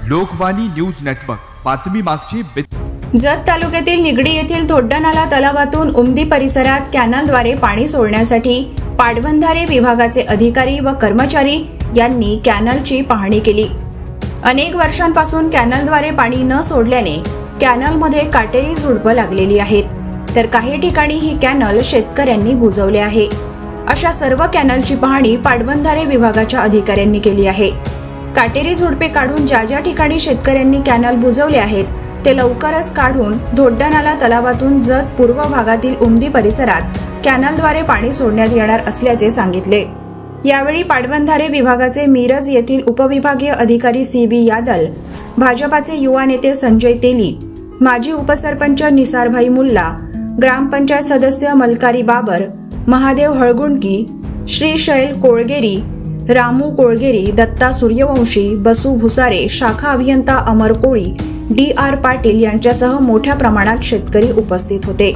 Lokvani news network, बातमी मागची. जत तालुक्यातील निगडी येथील धोड्डनाला तलावातून उमदी परिसरात कॅनलद्वारे पाणी सोडण्यासाठी पाटबंधारे विभागाचे अधिकारी व कर्मचारी यांनी कॅनलची पाहणी केली. अनेक वर्षांपासून कॅनलद्वारे पाणी न सोडल्याने कॅनलमध्ये काटेरी झुडपं लागलेली आहेत, तर काही ठिकाणी ही कॅनल शेतकऱ्यांनी बुजवले आहे. अशा सर्व कॅनलची पाहणी पाटबंधारे विभागाच्या अधिकाऱ्यांनी केली आहे. काटेरी झुडपे काढून ज्या ज्या ठिकाणी शेतकऱ्यांनी कॅनल बुजवले आहेत ते लवकरच काढून धोड्डनाला तलावातून जत पूर्व भागातील उमदी परिसरात कॅनलद्वारे पाणी सोडण्यात येणार असल्याचे सांगितले. यावेळी पाटबंधारे विभागाचे मिरज येथील उपविभागीय अधिकारी CB यादल, भाजपाचे युवा नेते संजय तेली, माजी उपसरपंच निसारभाई मुल्ला, ग्रामपंचायत सदस्य मलकारी बाबर, महादेव हळगुंडकी, श्री शैल कोळगेरी, रामू कोळगेरी, दत्ता सूर्यवंशी, बसू भुसारे, शाखा अभियंता अमर कोळी, DR पाटील यांच्यासह मोठ्या प्रमाणात शेतकरी उपस्थित होते.